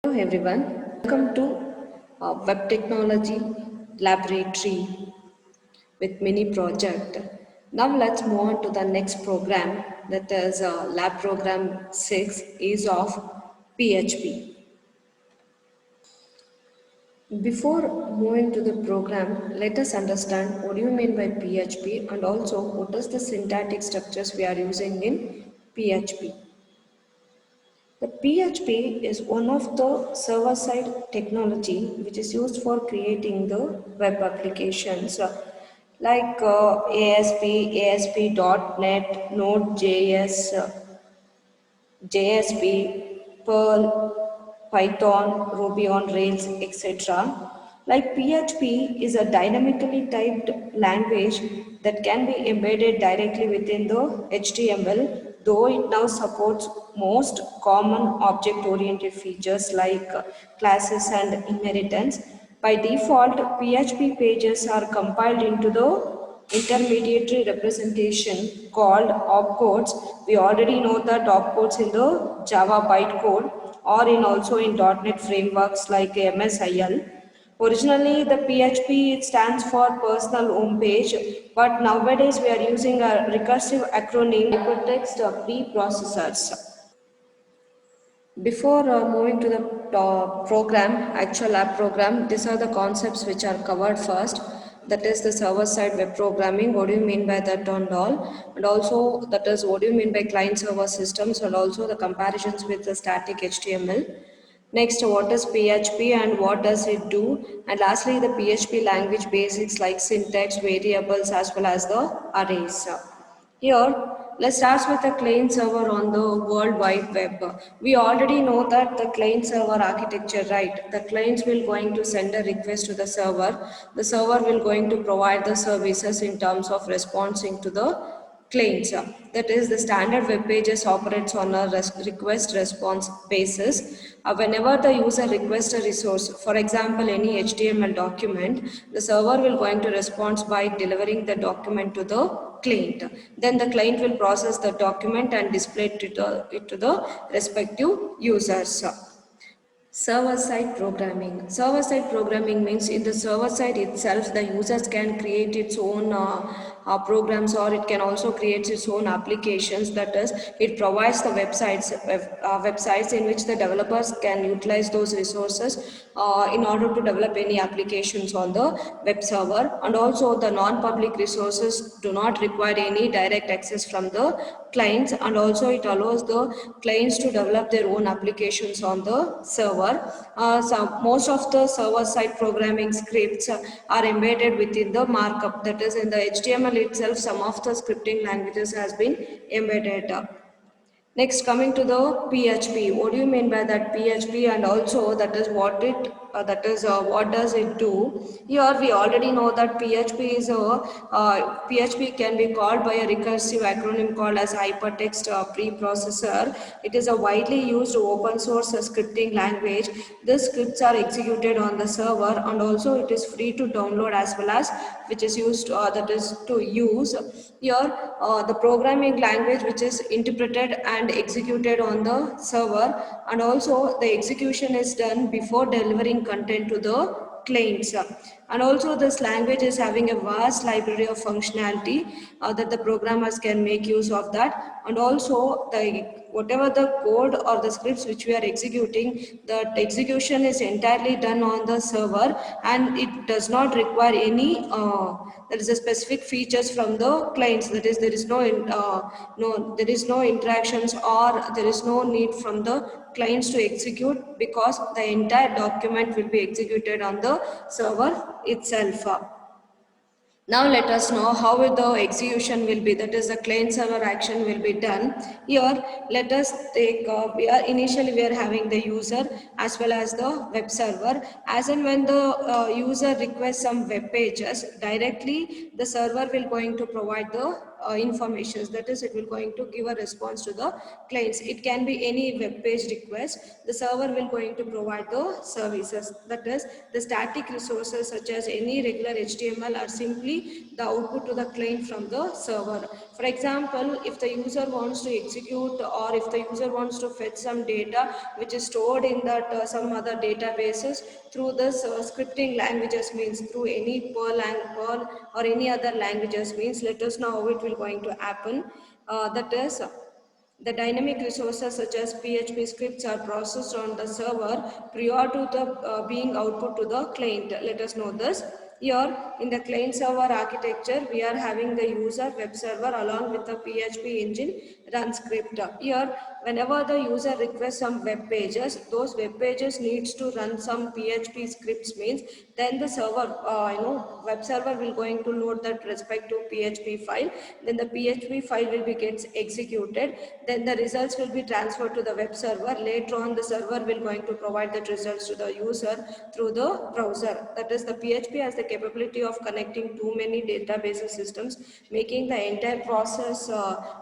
Hello everyone, welcome to Web Technology Laboratory with mini project. Now let's move on to the next program, that is lab program 6 is of PHP. Before moving to the program, let us understand what do you mean by PHP and also what is the syntactic structures we are using in PHP. The PHP is one of the server-side technology which is used for creating the web applications like ASP, ASP.NET, Node.js, JSP, Perl, Python, Ruby on Rails, etc. Like PHP is a dynamically typed language that can be embedded directly within the HTML, though it now supports most common object-oriented features like classes and inheritance. By default, PHP pages are compiled into the intermediary representation called opcodes. We already know that opcodes in the Java bytecode or in also in .NET frameworks like MSIL. Originally, the PHP stands for personal home page, but nowadays we are using a recursive acronym hypertext preprocessors. Before moving to the actual app program, these are the concepts which are covered first. That is the server-side web programming. What do you mean by that and all? And also that is what do you mean by client-server systems and also the comparisons with the static HTML. Next, what is PHP and what does it do? And lastly, the PHP language basics like syntax, variables as well as the arrays. Here, let's start with the client server on the World Wide Web. We already know that the client server architecture, right? The clients will going to send a request to the server. The server will going to provide the services in terms of responding to the clients. That is, the standard web pages operates on a request response basis. Whenever the user requests a resource, for example, any HTML document, the server will going to respond by delivering the document to the client. Then the client will process the document and display it to the respective users. Server-side programming. Server-side programming means in the server side itself, the users can create its own programs or it can also create its own applications. That is, it provides the websites in which the developers can utilize those resources in order to develop any applications on the web server. And also the non-public resources do not require any direct access from the clients, and also it allows the clients to develop their own applications on the server. So most of the server-side programming scripts are embedded within the markup. That is, in the HTML itself, some of the scripting languages has been embedded. Next, coming to the PHP. What do you mean by that PHP? And also that is what does it do? Here we already know that PHP is a PHP can be called by a recursive acronym called as hypertext preprocessor. It is a widely used open source scripting language. The scripts are executed on the server and also it is free to download as well as which is used that is to use. Here the programming language which is interpreted and executed on the server, and also the execution is done before delivering content to the clients. And also this language is having a vast library of functionality that the programmers can make use of that. And also the whatever the code or the scripts which we are executing, the execution is entirely done on the server and it does not require any there is a specific features from the clients. That is, there is there is no interactions or there is no need from the clients to execute because the entire document will be executed on the server itself. Now let us know how the execution will be, that is the client server action will be done. Here let us take, initially we are having the user as well as the web server. As and when the user requests some web pages, directly the server will going to provide the informations. That is, it will going to give a response to the clients. It can be any web page request. The server will going to provide the services. That is, the static resources such as any regular HTML are simply the output to the client from the server. For example, if the user wants to execute, or if the user wants to fetch some data which is stored in that some other databases through this scripting languages, means through any Perl or any other languages, means let us know how it will going to happen. That is, the dynamic resources such as PHP scripts are processed on the server prior to the being output to the client. Let us know this. Here in the client server architecture, we are having the user web server along with the PHP engine run script. Here, whenever the user requests some web pages, those web pages needs to run some PHP scripts, means then the server, web server will going to load that respective PHP file. Then the PHP file will be gets executed. Then the results will be transferred to the web server. Later on, the server will going to provide that results to the user through the browser. That is, the PHP has the capability of connecting too many database systems, making the entire process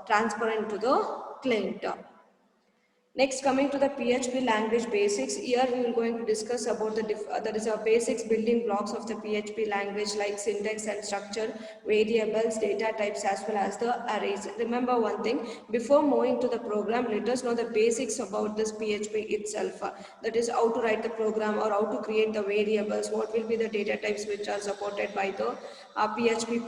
transparent to the client. Next, coming to the PHP language basics, here we will going to discuss about that is our basics building blocks of the PHP language, like syntax and structure, variables, data types, as well as the arrays. Remember one thing, before moving to the program, let us know the basics about this PHP itself. That is, how to write the program or how to create the variables, what will be the data types which are supported by the PHP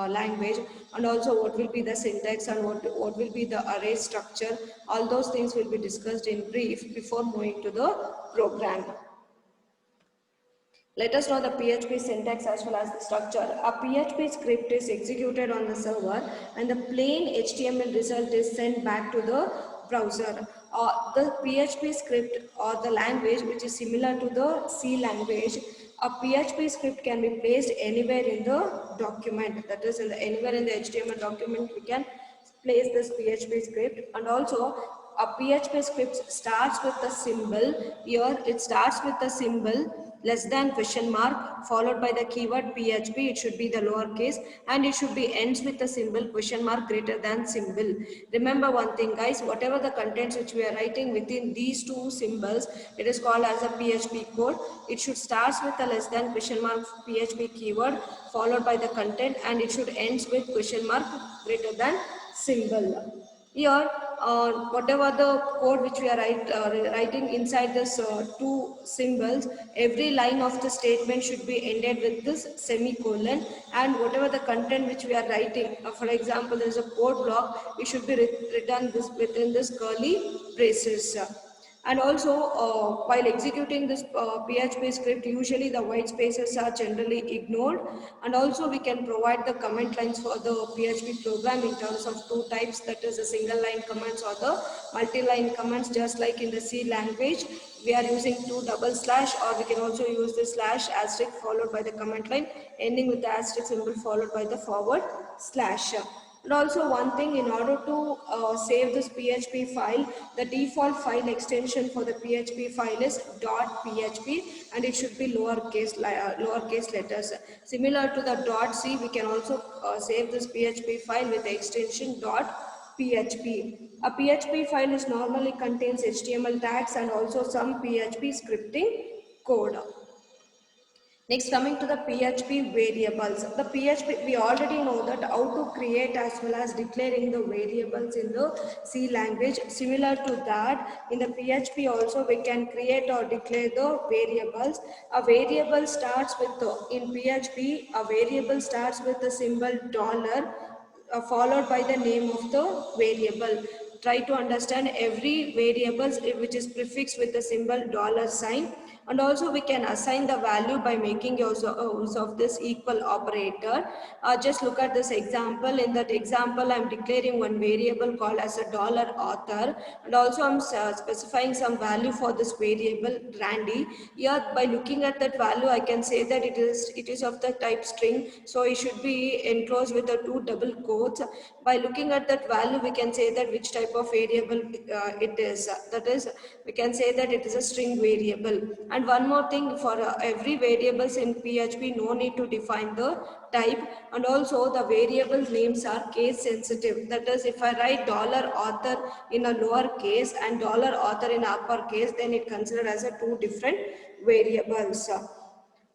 language, and also what will be the syntax and what will be the array structure. All those things will be discussed in brief before moving to the program. Let us know the PHP syntax as well as the structure. A PHP script is executed on the server and the plain HTML result is sent back to the browser. The PHP script or the language which is similar to the C language, a PHP script can be placed anywhere in the document. That is, anywhere in the HTML document we can place this PHP script. And also, a PHP script starts with the symbol. Here it starts with the symbol less than question mark followed by the keyword PHP. It should be the lowercase, and it should be ends with the symbol question mark greater than symbol. Remember one thing, guys, whatever the contents which we are writing within these two symbols, it is called as a PHP code. It should start with the less than question mark PHP keyword followed by the content, and it should ends with question mark greater than symbol. Here, whatever the code which we are writing inside this two symbols, every line of the statement should be ended with this semicolon, and whatever the content which we are writing, for example, there is a code block, it should be written this within this curly braces. And also, while executing this PHP script, usually the white spaces are generally ignored. And also, we can provide the comment lines for the PHP program in terms of two types, that is the single line comments or the multi-line comments. Just like in the C language, we are using two double slash, or we can also use the slash asterisk followed by the comment line, ending with the asterisk symbol followed by the forward slash. And also one thing, in order to save this PHP file, the default file extension for the PHP file is .php, and it should be lowercase letters. Similar to the .c, we can also save this PHP file with the extension .php. A PHP file is normally contains HTML tags and also some PHP scripting code. Next, coming to the PHP variables. The PHP, we already know that how to create as well as declaring the variables in the C language. Similar to that, in the PHP also we can create or declare the variables. A variable starts with in PHP, a variable starts with the symbol dollar followed by the name of the variable. Try to understand every variable which is prefixed with the symbol $sign. And also we can assign the value by making use of this equal operator. Just look at this example. In that example, I am declaring one variable called as a $author, and also I am specifying some value for this variable Randy. Here, by looking at that value, I can say that it is of the type string, so it should be enclosed with the two double quotes. By looking at that value, we can say that which type of variable it is. That is, we can say that it is a string variable. And one more thing, for every variables in PHP, no need to define the type, and also the variable names are case sensitive. That is, if I write $author in a lower case and $author in upper case, then it considered as a two different variables.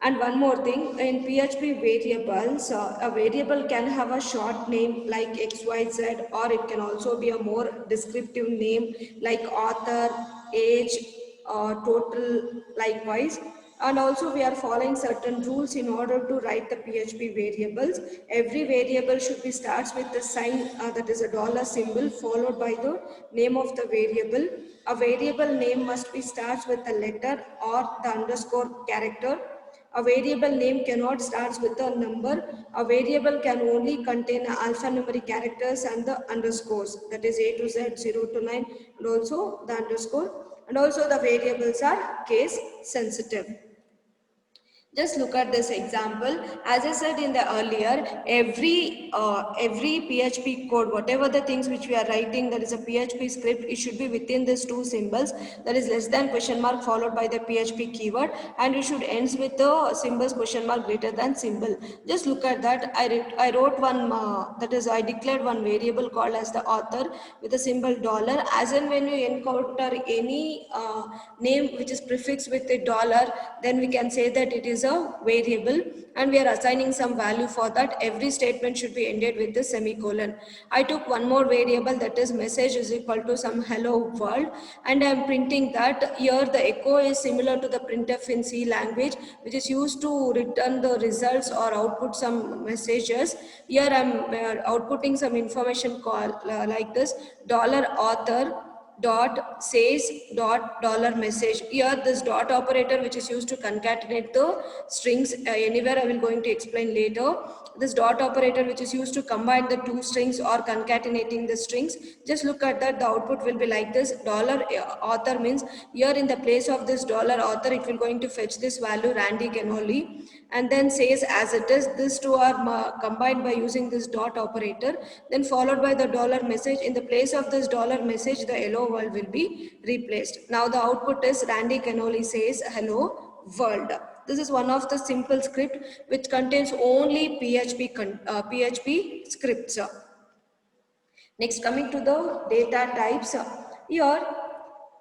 And one more thing, in PHP variables, a variable can have a short name like XYZ, or it can also be a more descriptive name like author, age, total, likewise. And also we are following certain rules in order to write the PHP variables. Every variable should be starts with the sign that is a dollar symbol followed by the name of the variable. A variable name must be starts with a letter or the underscore character. A variable name cannot start with a number. A variable can only contain alphanumeric characters and the underscores, that is A to Z, 0 to 9, and also the underscore. And also the variables are case sensitive. Just look at this example. As I said in the earlier, every PHP code, whatever the things which we are writing, that is a PHP script, it should be within these two symbols, that is less than question mark followed by the PHP keyword, and it should ends with the symbols question mark greater than symbol. Just look at that. I wrote one, that is I declared one variable called as the author with a symbol dollar. As and when you encounter any name which is prefixed with a dollar, then we can say that it is a variable, and we are assigning some value for that. Every statement should be ended with the semicolon. I took one more variable, that is message is equal to some hello world, and I am printing that. Here the echo is similar to the printf in C language, which is used to return the results or output some messages. Here I am outputting some information called like this $author dot says dot dollar message. Here this dot operator which is used to concatenate the strings, anywhere I will going to explain later. This dot operator which is used to combine the two strings or concatenating the strings. Just look at that, the output will be like this. Dollar author means here in the place of this dollar author, it will going to fetch this value Randy Canoli, and then says as it is. These two are combined by using this dot operator, then followed by the dollar message. In the place of this dollar message, the hello world will be replaced. Now the output is Randy Canoli says hello world. This is one of the simple script which contains only PHP scripts. Next, coming to the data types. Here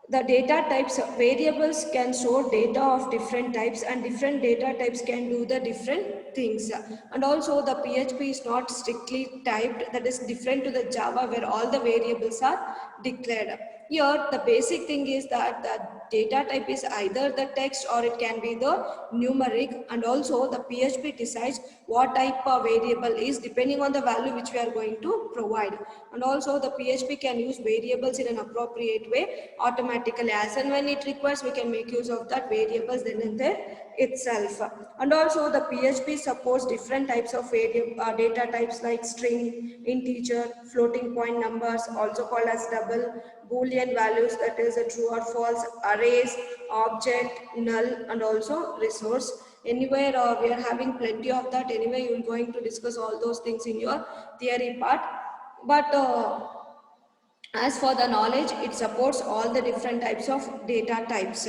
the data types, variables can store data of different types, and different data types can do the different things. And also the PHP is not strictly typed, that is different to the Java where all the variables are declared. Here the basic thing is that the data type is either the text or it can be the numeric, and also the PHP decides what type of variable is depending on the value which we are going to provide. And also the PHP can use variables in an appropriate way automatically. As and when it requires, we can make use of that variables then and there itself. And also the PHP supports different types of data types like string, integer, floating point numbers, also called as double, Boolean values, that is a true or false, arrays, object, null, and also resource. Anywhere we are having plenty of that. Anyway, you are going to discuss all those things in your theory part. But as for the knowledge, it supports all the different types of data types.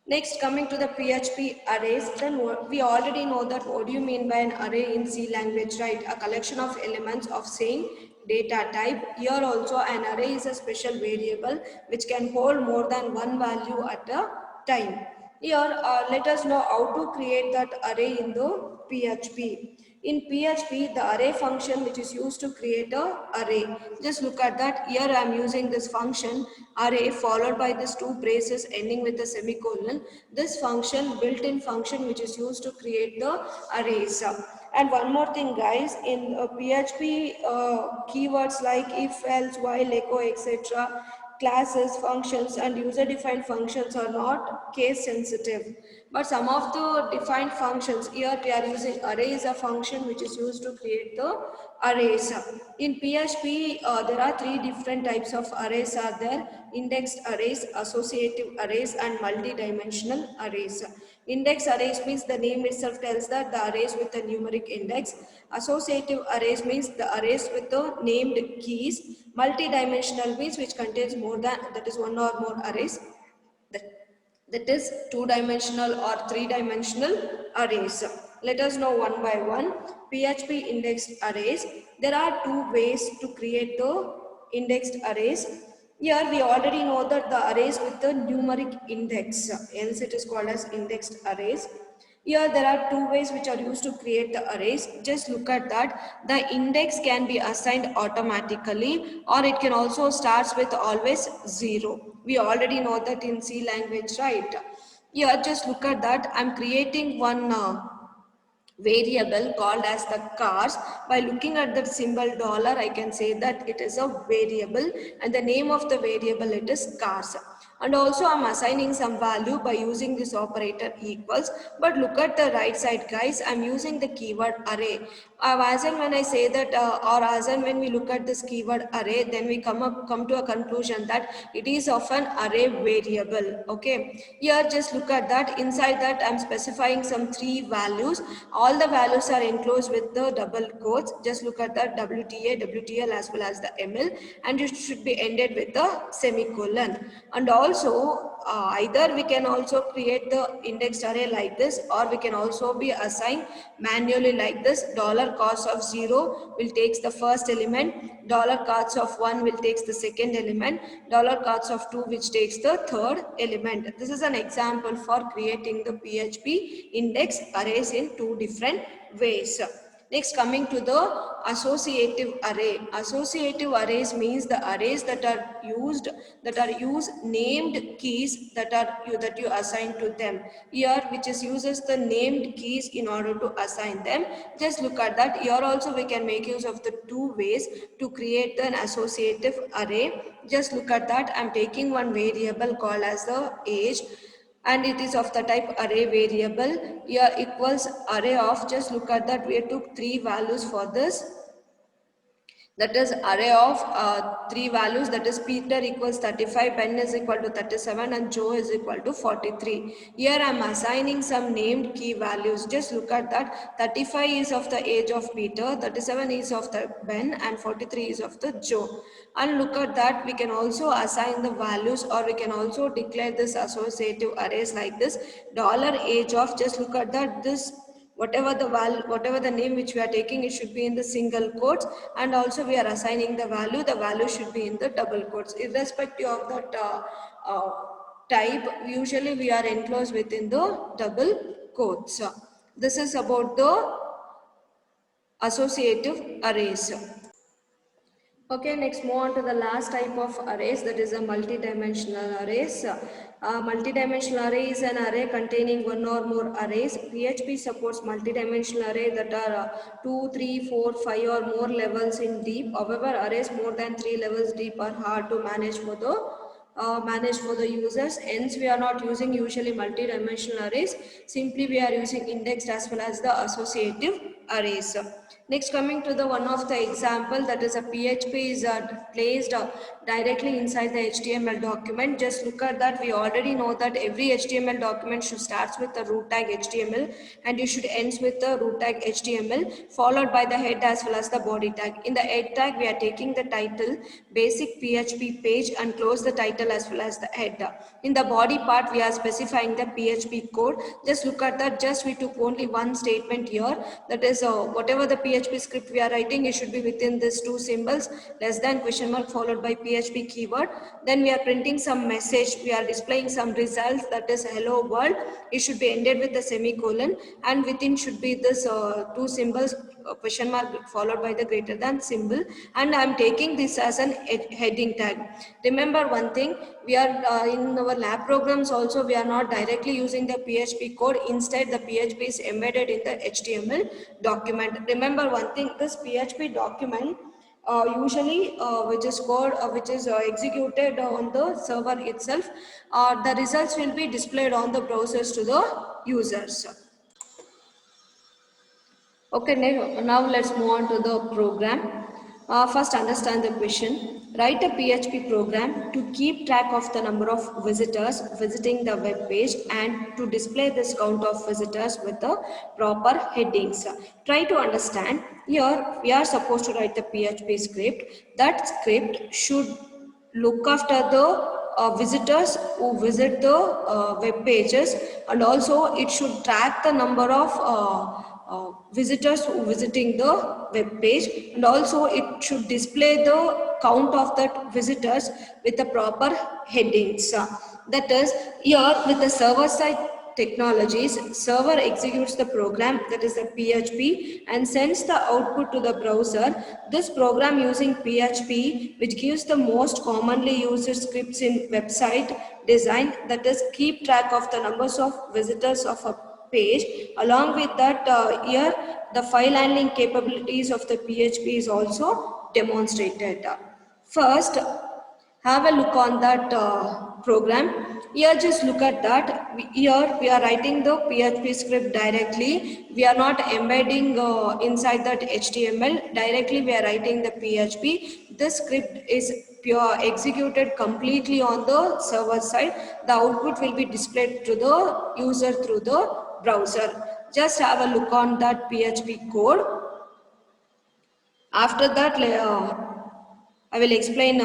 Next, coming to the PHP arrays, then we already know that what do you mean by an array in C language, right? A collection of elements of same data type. Here also an array is a special variable which can hold more than one value at a time. Here let us know how to create that array in the PHP. In PHP, the array function which is used to create a array. Just look at that. Here I am using this function array followed by these two braces ending with a semicolon. This function, built-in function which is used to create the arrays. And one more thing guys, in PHP keywords like if, else, while, echo, etc. classes, functions and user-defined functions are not case sensitive. But some of the defined functions, here we are using array is a function which is used to create the arrays. In PHP, there are three different types of arrays are there: indexed arrays, associative arrays and multi-dimensional arrays. Index arrays means the name itself tells that the arrays with a numeric index. Associative arrays means the arrays with the named keys. Multi-dimensional means which contains more than, that is one or more arrays. that is two-dimensional or three-dimensional arrays. Let us know one by one. PHP indexed arrays. There are two ways to create the indexed arrays. Here we already know that the arrays with the numeric index, hence it is called as indexed arrays. Here there are two ways which are used to create the arrays. Just look at that. The index can be assigned automatically, or it can also starts with always 0. We already know that in C language, right? Here just look at that. I'm creating one variable called as the cars. By looking at the symbol dollar, I can say that it is a variable, and the name of the variable, it is cars. And also I'm assigning some value by using this operator equals. But look at the right side, guys. I'm using the keyword array. As and when I say that, or as and when we look at this keyword array, then we come to a conclusion that it is of an array variable. Okay, here just look at that. Inside that I'm specifying some three values. All the values are enclosed with the double quotes. Just look at that, WTA, WTL as well as the ML, and it should be ended with the semicolon. And also either we can also create the indexed array like this, or we can also be assigned manually like this. Dollar cost of 0 will takes the first element, dollar cost of 1 will takes the second element, dollar cost of 2 which takes the third element. This is an example for creating the PHP index arrays in two different ways. Next, coming to the associative array. Associative arrays means the arrays that are use named keys that you assign to them. Here, which is uses the named keys in order to assign them. Just look at that. Here also we can make use of the two ways to create an associative array. Just look at that. I'm taking one variable called as the age, and it is of the type array variable. Here equals array of, just look at that, we took three values for this. That is array of three values, that is Peter equals 35, Ben is equal to 37, and Joe is equal to 43. Here I am assigning some named key values. Just look at that. 35 is of the age of Peter, 37 is of the Ben, and 43 is of the Joe. And look at that, we can also assign the values, or we can also declare this associative arrays like this. Dollar age of, just look at that, this whatever the name which we are taking, it should be in the single quotes, and also we are assigning the value should be in the double quotes. Irrespective of that type, usually we are enclosed within the double quotes. This is about the associative arrays. Okay, next move on to the last type of arrays, that is a multidimensional arrays. Multidimensional array is an array containing one or more arrays. PHP supports multidimensional array that are 2, 3, 4, 5 or more levels in deep. However, arrays more than 3 levels deep are hard to manage for the users. Hence, we are not using usually multi-dimensional arrays. Simply, we are using indexed as well as the associative arrays. Next, coming to the one of the example, that is a PHP is placed directly inside the HTML document. Just look at that. We already know that every HTML document should starts with the root tag HTML, and you should ends with the root tag HTML followed by the head as well as the body tag. In the head tag, we are taking the title, basic PHP page, and close the title as well as the header. In the body part, we are specifying the PHP code. Just look at that. Just we took only one statement here, that is whatever the PHP script we are writing, it should be within these two symbols, less than question mark followed by PHP keyword. Then we are printing some message, we are displaying some results, that is hello world. It should be ended with the semicolon, and within should be this two symbols, question mark followed by the greater than symbol, and I am taking this as an heading tag. Remember one thing, we are in our lab programs also, we are not directly using the PHP code. Instead, the PHP is embedded in the HTML document. Remember one thing, this PHP document usually which is code which is executed on the server itself, the results will be displayed on the browsers to the users. Okay, now let's move on to the program. First, understand the question. Write a PHP program to keep track of the number of visitors visiting the web page and to display this count of visitors with the proper headings. Try to understand. Here, we are supposed to write the PHP script. That script should look after the visitors who visit the web pages, and also it should track the number of visitors who visiting the web page, and also it should display the count of that visitors with the proper headings. That is, here with the server side technologies, server executes the program, that is the PHP, and sends the output to the browser. This program using PHP, which gives the most commonly used scripts in website design, that is keep track of the numbers of visitors of a page. Along with that, here the file handling capabilities of the PHP is also demonstrated. First, have a look on that program. Here just look at that. Here we are writing the PHP script directly. We are not embedding inside that HTML. Directly we are writing the PHP. This script is pure executed completely on the server side. The output will be displayed to the user through the browser. Just have a look on that PHP code. After that, I will explain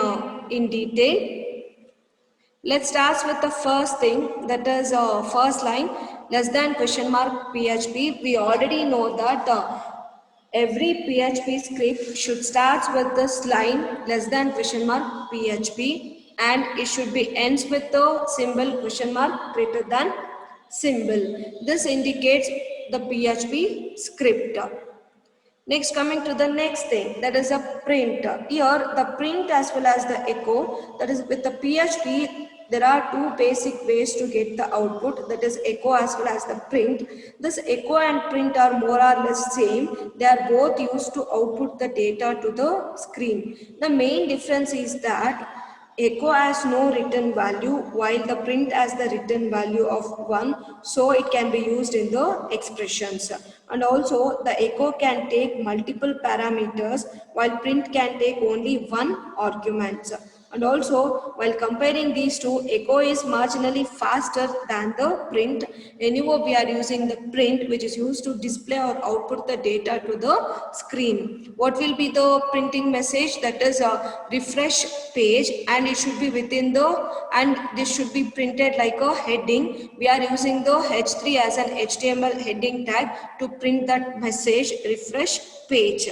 in detail. Let's start with the first thing, that is first line, less than question mark PHP. We already know that every PHP script should start with this line less than question mark PHP, and it should be ends with the symbol question mark greater than symbol. This indicates the PHP script. Next, coming to the next thing, that is a print. Here, the print as well as the echo, that is with the PHP, there are two basic ways to get the output, that is echo as well as the print. This echo and print are more or less same. They are both used to output the data to the screen. The main difference is that echo has no written value while the print has the written value of 1, so it can be used in the expressions. And also the echo can take multiple parameters while print can take only one argument. And also, while comparing these two, echo is marginally faster than the print. Anyway, we are using the print, which is used to display or output the data to the screen. What will be the printing message? That is a refresh page, and it should be within the, and this should be printed like a heading. We are using the H3 as an HTML heading tag to print that message, refresh page.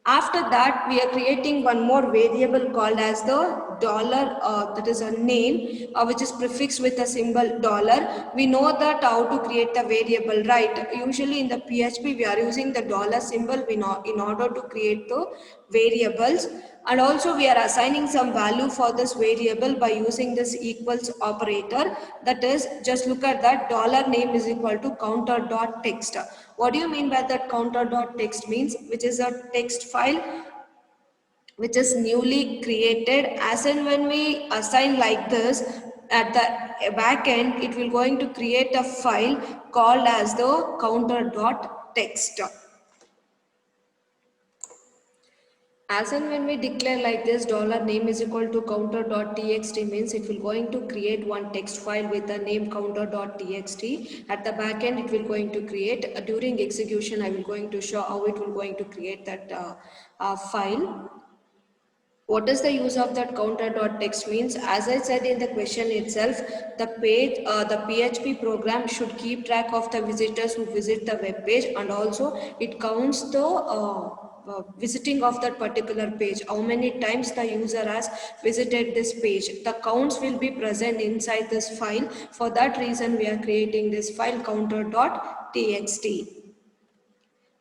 After that, we are creating one more variable called as the dollar, that is a name, which is prefixed with a symbol dollar. We know that how to create the variable, right? Usually in the PHP, we are using the dollar symbol in order to create the variables. And also we are assigning some value for this variable by using this equals operator. That is, just look at that, dollar name is equal to counter.text. What do you mean by that counter.text means? Which is a text file which is newly created. As and when we assign like this, at the back end, it will going to create a file called as the counter.text. As and when we declare like this, dollar name is equal to counter.txt means it will going to create one text file with the name counter.txt. At the back end, it will going to create, during execution, I will going to show how it will going to create that file. What is the use of that counter.text means? As I said in the question itself, the page, the PHP program should keep track of the visitors who visit the web page, and also it counts the visiting of that particular page, how many times the user has visited this page. The counts will be present inside this file. For that reason, we are creating this file counter.txt.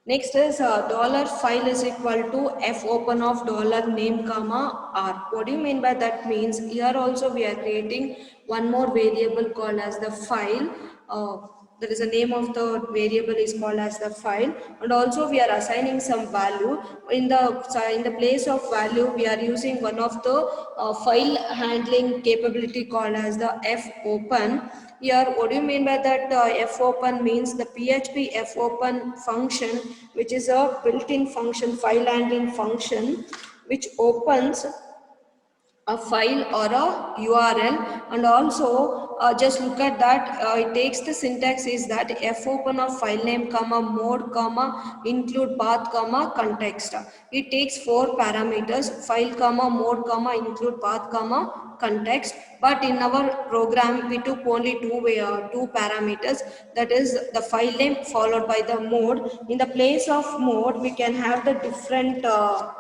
Next is dollar file is equal to f open of dollar name comma r. What do you mean by that? Means here also we are creating one more variable called as the file. There is a name of the variable is called as the file, and also we are assigning some value. In the place of value, we are using one of the file handling capability called as the f open. Here, what do you mean by that? Fopen means the PHP fopen function, which is a built-in function, file handling function, which opens a file or a URL. And also just look at that, it takes the syntax is that fopen of file name comma mode comma include path comma context. It takes 4 parameters, file comma mode comma include path comma context. But in our program, we took only two parameters, that is the file name followed by the mode. In the place of mode, we can have the different uh,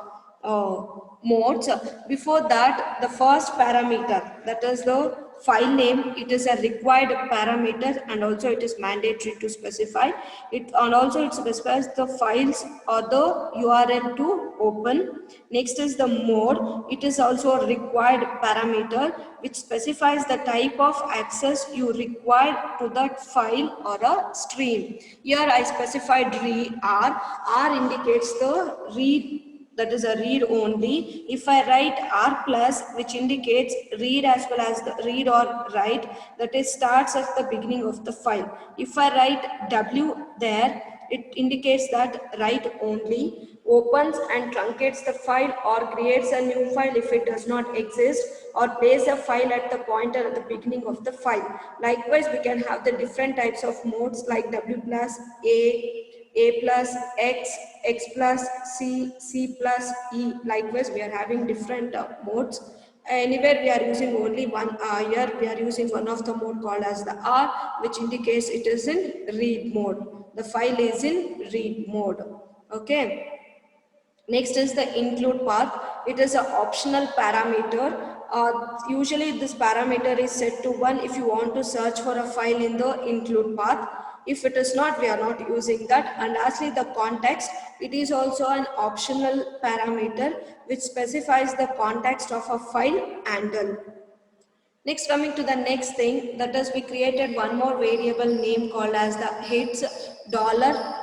modes. Before that, the first parameter, that is the file name, it is a required parameter and also it is mandatory to specify it, and also it specifies the files or the URL to open. Next is the mode, it is also a required parameter which specifies the type of access you require to that file or a stream. Here I specified R indicates the read, that is a read only. If I write R plus, which indicates read as well as the read or write, that is starts at the beginning of the file. If I write W there, it indicates that write only, opens and truncates the file or creates a new file if it does not exist, or place a file at the pointer at the beginning of the file. Likewise, we can have the different types of modes like W plus, A plus, X plus, C plus, E. Likewise, we are having different modes. Anywhere we are using only one, here we are using one of the mode called as the R, which indicates it is in read mode. The file is in read mode. Okay. Next is the include path. It is an optional parameter. Usually this parameter is set to 1 if you want to search for a file in the include path. If it is not, we are not using that. And lastly, the context. It is also an optional parameter which specifies the context of a file handle. Next, coming to the next thing, that is we created one more variable name called as the hits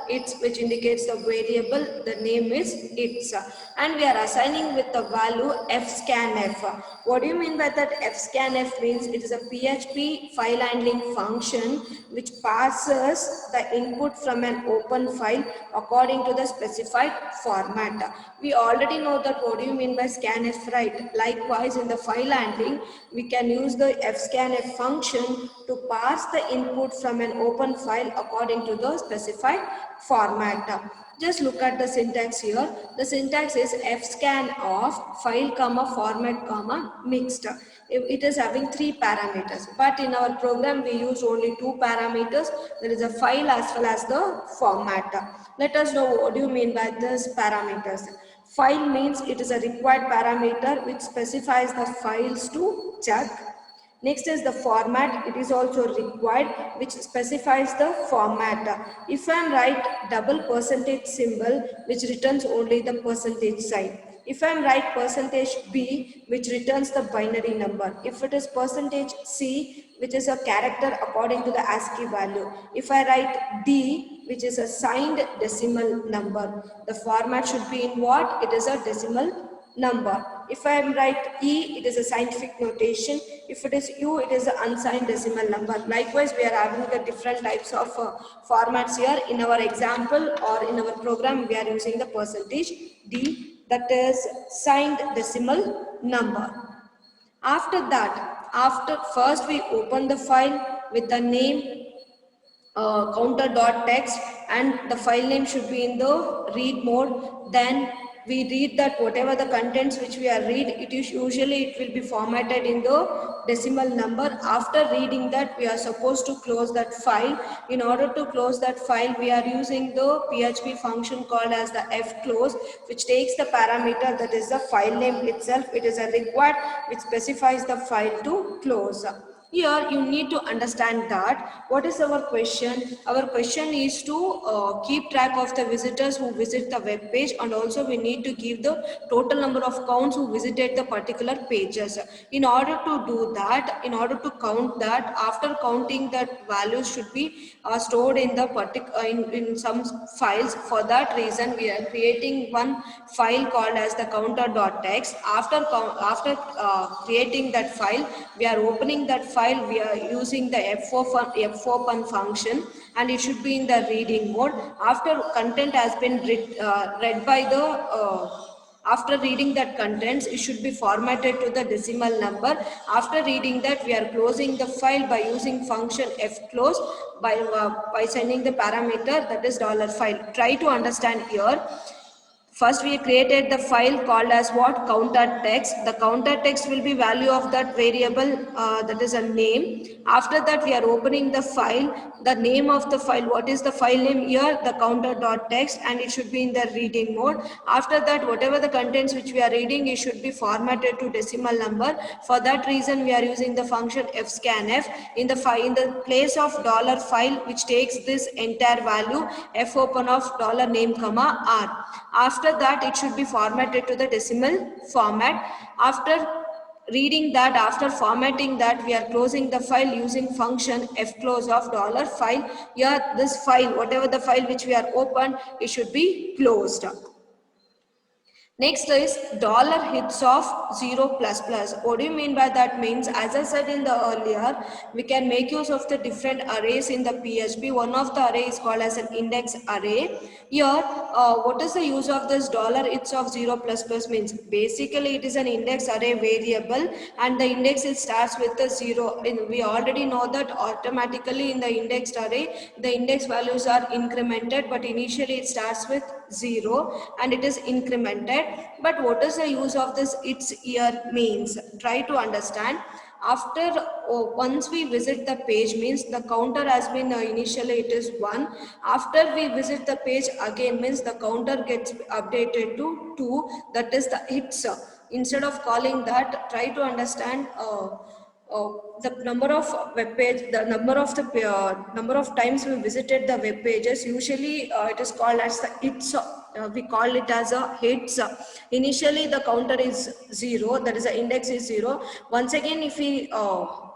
$its, which indicates the variable, the name is its, and we are assigning with the value fscanf. What do you mean by that? Fscanf means it is a PHP file handling function which passes the input from an open file according to the specified format. We already know that what do you mean by scanf, right? Likewise, in the file handling, we can use the fscanf function to pass the input from an open file according to the specified format. Just look at the syntax here. The syntax is fscan of file comma format comma mixed. It is having 3 parameters, but in our program we use only 2 parameters. There is a file as well as the format. Let us know what do you mean by these parameters. File means it is a required parameter which specifies the files to check. Next is the format. It is also required which specifies the format. If I write double percentage symbol which returns only the percentage sign. If I write percentage B which returns the binary number. If it is percentage C which is a character according to the ASCII value. If I write D which is a signed decimal number. The format should be in what? It is a decimal number. If I write E, it is a scientific notation. If it is U, it is an unsigned decimal number. Likewise, we are having the different types of formats here. In our example or in our program, we are using the percentage D, that is signed decimal number. After that, first we open the file with the name counter.txt, and the file name should be in the read mode. Then we read that whatever the contents which we are read, it is usually it will be formatted in the decimal number. After reading that, we are supposed to close that file. In order to close that file, we are using the PHP function called as the fclose, which takes the parameter that is the file name itself. It is a required which specifies the file to close. Here you need to understand that what is our question? Our question is to keep track of the visitors who visit the web page, and also we need to give the total number of counts who visited the particular pages. In order to do that, in order to count that, after counting that values should be stored in the in some files. For that reason, we are creating one file called as the counter.txt. After creating that file, we are opening that file. We are using the fopen function, and it should be in the reading mode. After content has been read by the after reading that contents, it should be formatted to the decimal number. After reading that, we are closing the file by using function fclose by sending the parameter that is $file. Try to understand here. First we created the file called as what? Counter text. The counter text will be value of that variable, that is a name. After that we are opening the file, the name of the file, what is the file name here? The counter.text, and it should be in the reading mode. After that, whatever the contents which we are reading, it should be formatted to decimal number. For that reason we are using the function fscanf in the place of $file, which takes this entire value, fopen of $name comma r. After that it should be formatted to the decimal format. After reading that, after formatting that, we are closing the file using function fclose of $file. Here this file, whatever the file which we are opened, it should be closed. Next is $hits of 0 plus plus. What do you mean by that? Means, as I said in the earlier, we can make use of the different arrays in the PHP. One of the array is called as an index array. Here, what is the use of this $hits of 0 plus plus means? Basically, it is an index array variable, and the index it starts with the 0. We already know that automatically in the indexed array, the index values are incremented, but initially it starts with 0 and it is incremented. But what is the use of this its here means? Try to understand. After once we visit the page, means the counter has been initially it is 1. After we visit the page again, means the counter gets updated to 2, that is the hits. Instead of calling that, try to understand the number of web page, the number of times we visited the web pages. Usually it is called as the hits. We call it as a hits. Initially the counter is 0, that is the index is 0. Once again, if we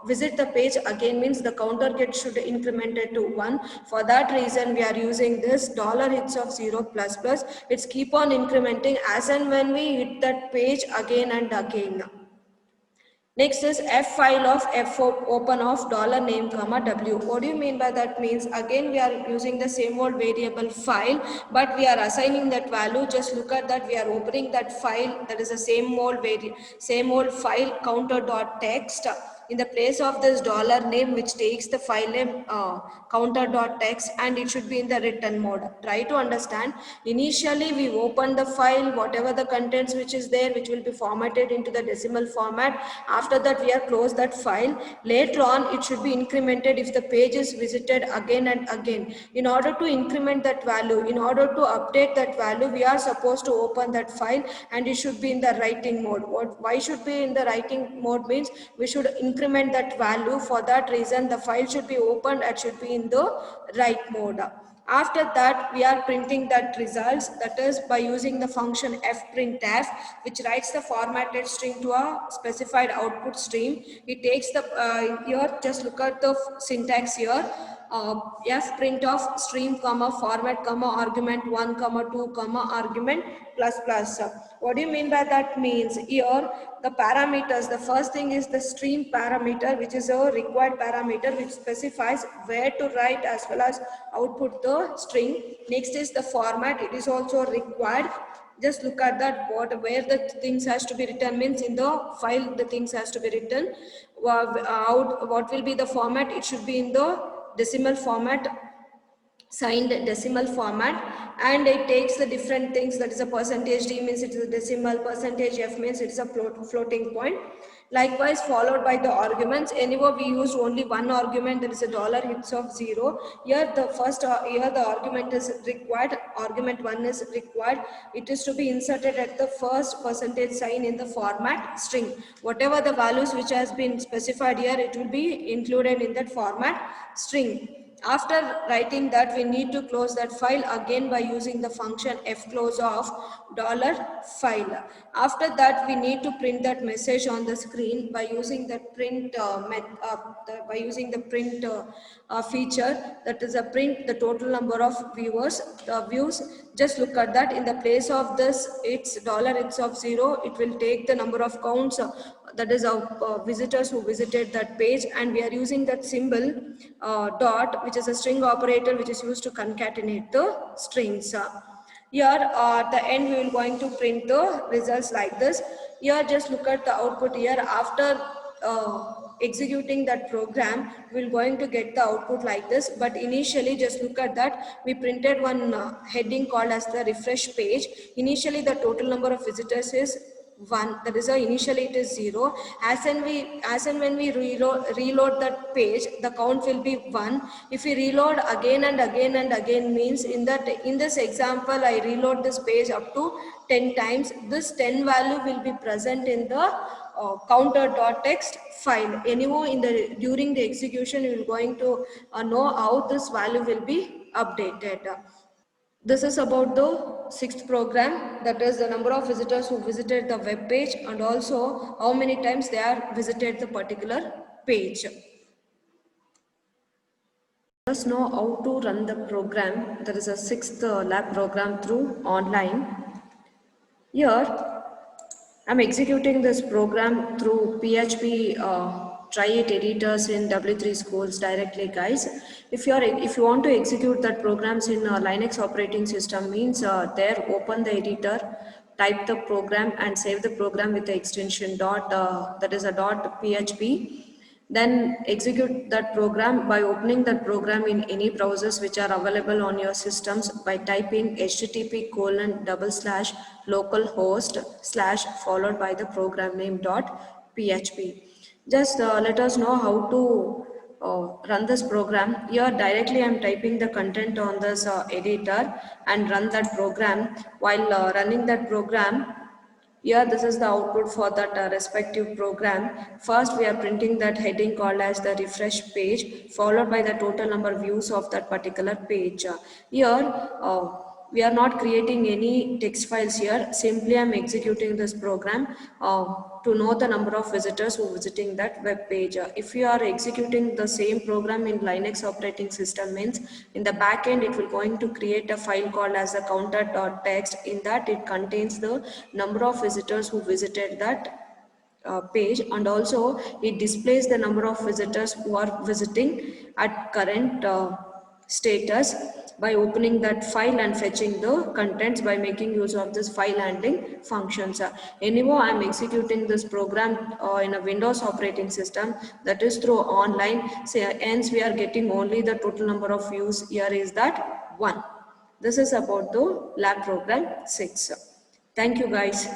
visit the page again, means the counter should incremented to 1. For that reason we are using this $hits of 0 plus plus. It's keep on incrementing as and when we hit that page again and again. Next is f file of fopen of $name comma w. What do you mean by that? Means again we are using the same old variable file, but we are assigning that value. Just look at that, we are opening that file, that is the same old file counter.txt. In the place of this $name, which takes the file name counter.txt, and it should be in the written mode. Try to understand. Initially we open the file, whatever the contents which is there, which will be formatted into the decimal format. After that we are close that file. Later on it should be incremented if the page is visited again and again. In order to increment that value, in order to update that value, we are supposed to open that file, and it should be in the writing mode. Why should be in the writing mode? Means we should increment that value. For that reason the file should be opened and should be in the write mode. After that we are printing that results, that is by using the function fprintf, which writes the formatted string to a specified output stream. It takes the here, just look at the syntax here. F print of stream comma format comma argument 1 comma 2 comma argument plus plus. What do you mean by that? Means here the parameters, the first thing is the stream parameter, which is a required parameter which specifies where to write as well as output the string. Next is the format, it is also required. Just look at that, where the things has to be written, means in the file the things has to be written. What will be the format? It should be in the decimal format, signed decimal format, and it takes the different things, that is a percentage d means it is a decimal, percentage f means it is a floating point. Likewise followed by the arguments. Anyway we used only one argument, that is a $hits of 0. Here the first here the argument is required, argument 1 is required. It is to be inserted at the first percentage sign in the format string. Whatever the values which has been specified here, it will be included in that format string. After writing that, we need to close that file again by using the function fclose of $file. After that, we need to print that message on the screen by using that print feature, that is a print the total number of views. Just look at that. In the place of this its of 0, it will take the number of counts, that is of visitors who visited that page, and we are using that symbol dot, which is a string operator which is used to concatenate the strings. Here at the end we will going to print the results like this. Here just look at the output here. After executing that program, we're going to get the output like this. But initially, just look at that, we printed one heading called as the refresh page. Initially, the total number of visitors is 1, that is initially it is 0. As and when we reload that page, the count will be 1. If we reload again and again and again, means in this example I reload this page up to 10 times, this 10 value will be present in the counter.txt file. Anyhow, during the execution, you will going to know how this value will be updated. This is about the sixth program, that is the number of visitors who visited the web page and also how many times they are visited the particular page. Let us know how to run the program. There is a sixth lab program through online. Here I'm executing this program through PHP try it editors in W3 schools directly, guys. If you want to execute that programs in Linux operating system, means there open the editor, type the program and save the program with the extension that is a .php. Then execute that program by opening that program in any browsers which are available on your systems by typing http://localhost/ followed by the program name .php. Just let us know how to run this program. Here directly I am typing the content on this editor and run that program. While running that program, here this is the output for that respective program. First we are printing that heading called as the refresh page, followed by the total number of views of that particular page. Here we are not creating any text files here, simply I am executing this program to know the number of visitors who are visiting that web page. If you are executing the same program in Linux operating system, means in the back end it will going to create a file called as a counter.txt. In that it contains the number of visitors who visited that page, and also it displays the number of visitors who are visiting at current status by opening that file and fetching the contents by making use of this file handling functions. Anyhow, I am executing this program in a Windows operating system, that is through online. Hence we are getting only the total number of views. Here is that 1. This is about the lab program 6. Thank you, guys.